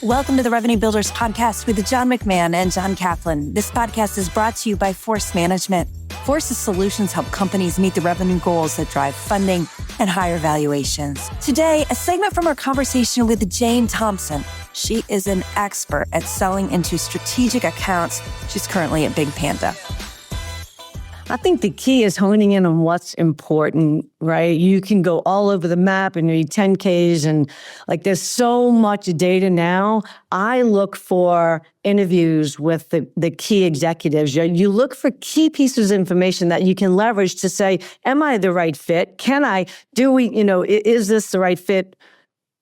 Welcome to the Revenue Builders Podcast with John McMahon and John Kaplan. This podcast is brought to you by Force Management. Force's solutions help companies meet the revenue goals that drive funding and higher valuations. Today, a segment from our conversation with Jane Thompson. She is an expert at selling into strategic accounts. She's currently at BigPanda. I think the key is honing in on what's important, right? You can go all over the map and read 10Ks and there's so much data now. I look for interviews with the key executives. You look for key pieces of information that you can leverage to say, am I the right fit? Is this the right fit?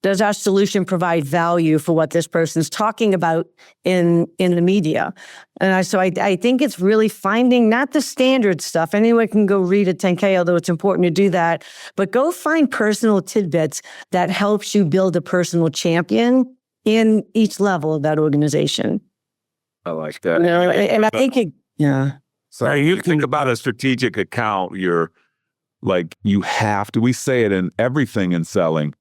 Does our solution provide value for what this person's talking about in the media? And so I think it's really finding not the standard stuff. Anyone can go read a 10K, although it's important to do that. But go find personal tidbits that helps you build a personal champion in each level of that organization. I like that. And I think So you think about a strategic account, you have to, we say it in everything in selling,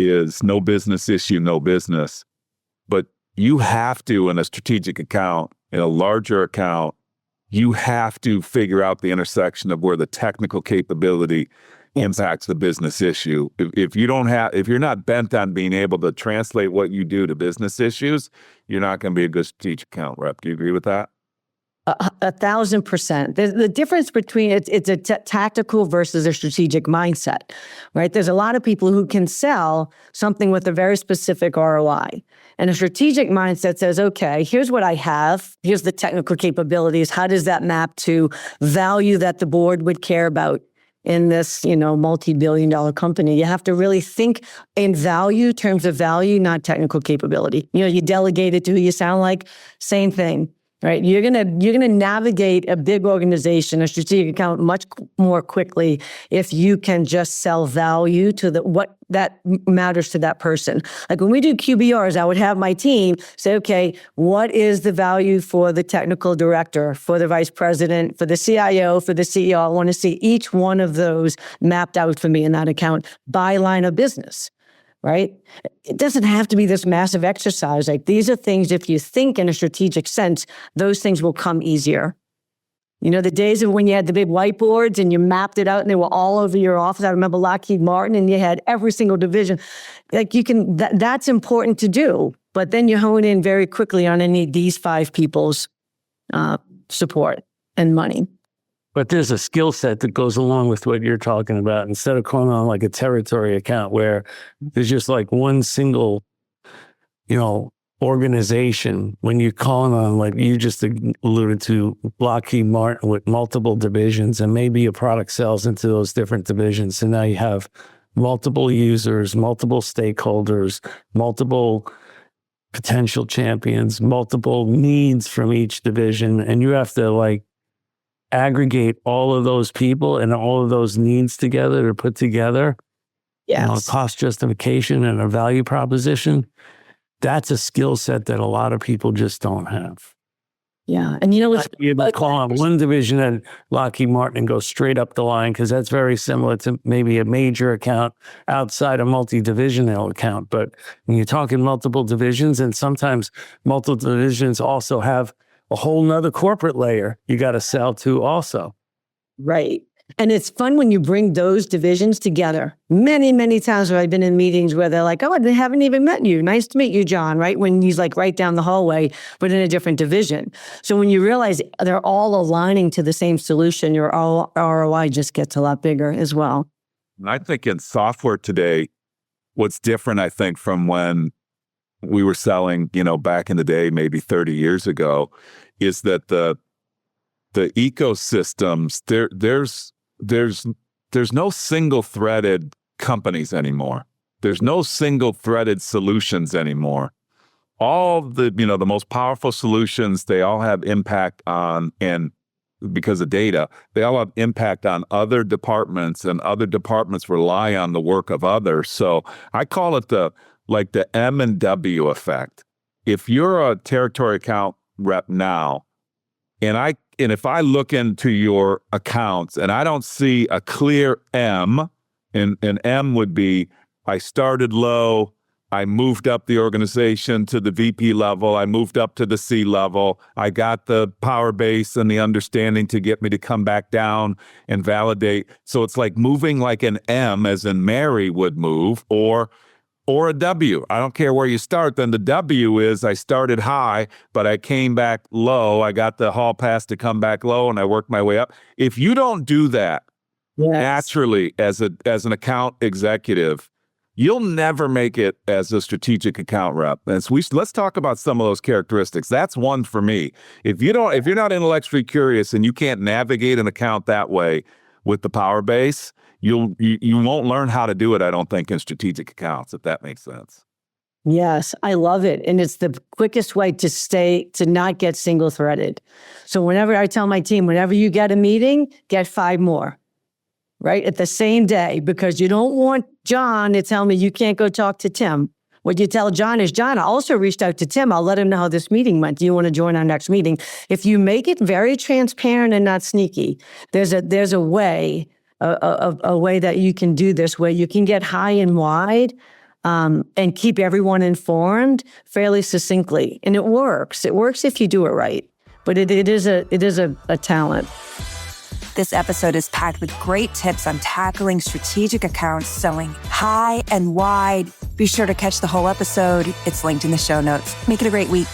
is no business issue, no business. But you have to, in a strategic account, in a larger account, you have to figure out the intersection of where the technical capability impacts the business issue. If you're not bent on being able to translate what you do to business issues, you're not going to be a good strategic account rep. Do you agree with that? 1,000%. The difference between it's a tactical versus a strategic mindset, right? There's a lot of people who can sell something with a very specific ROI. And a strategic mindset says, okay, here's what I have. Here's the technical capabilities. How does that map to value that the board would care about in this, multi-billion-dollar company? You have to really think in terms of value, not technical capability. You delegate it to who you sound like, same thing. Right, you're gonna navigate a big organization, a strategic account, much more quickly if you can just sell value to what that matters to that person. Like when we do QBRs, I would have my team say, okay, what is the value for the technical director, for the vice president, for the CIO, for the CEO? I want to see each one of those mapped out for me in that account by line of business. Right? It doesn't have to be this massive exercise. These are things, if you think in a strategic sense, those things will come easier. The days of when you had the big whiteboards and you mapped it out and they were all over your office. I remember Lockheed Martin and you had every single division. That's important to do, but then you hone in very quickly on any of these 5 people's support and money. But there's a skill set that goes along with what you're talking about. Instead of calling on a territory account where there's just one single, organization, when you're calling on, you just alluded to, Lockheed Martin with multiple divisions, and maybe a product sells into those different divisions. And now you have multiple users, multiple stakeholders, multiple potential champions, multiple needs from each division. And you have to aggregate all of those people and all of those needs together to put together a cost justification and a value proposition. That's a skill set that a lot of people just don't have. Yeah. And you call on one division at Lockheed Martin and go straight up the line, because that's very similar to maybe a major account outside a multi-divisional account. But when you're talking multiple divisions, and sometimes multiple divisions also have a whole nother corporate layer you got to sell to also. Right. And it's fun when you bring those divisions together. Many, many times where I've been in meetings where they're like, oh, they haven't even met you. Nice to meet you, John, right? When he's right down the hallway, but in a different division. So when you realize they're all aligning to the same solution, your ROI just gets a lot bigger as well. And I think in software today, what's different, I think, from when we were selling, back in the day, maybe 30 years ago, is that the ecosystems, there's no single-threaded companies anymore. There's no single-threaded solutions anymore. All the most powerful solutions, they all have impact on, and because of data, they all have impact on other departments, and other departments rely on the work of others. So I call it the M&W effect. If you're a territory account rep now, and if I look into your accounts and I don't see a clear M, and M would be, I started low, I moved up the organization to the VP level. I moved up to the C level. I got the power base and the understanding to get me to come back down and validate. So it's like moving like an M, as in Mary would move, or a W. I don't care where you start. Then the W is I started high, but I came back low. I got the hall pass to come back low, and I worked my way up. If you don't do that naturally as an account executive, you'll never make it as a strategic account rep. And so let's talk about some of those characteristics. That's one for me. If you're not intellectually curious and you can't navigate an account that way with the power base, you won't learn how to do it, I don't think, in strategic accounts, if that makes sense. Yes, I love it. And it's the quickest way to not get single threaded. So whenever I tell my team, whenever you get a meeting, get 5 more. Right? At the same day, because you don't want John to tell me you can't go talk to Tim. What you tell John is, John, I also reached out to Tim. I'll let him know how this meeting went. Do you want to join our next meeting? If you make it very transparent and not sneaky, there's a way, a way that you can do this, where you can get high and wide and keep everyone informed fairly succinctly. And it works. It works if you do it right. But it is a talent. This episode is packed with great tips on tackling strategic accounts, selling high and wide. Be sure to catch the whole episode. It's linked in the show notes. Make it a great week.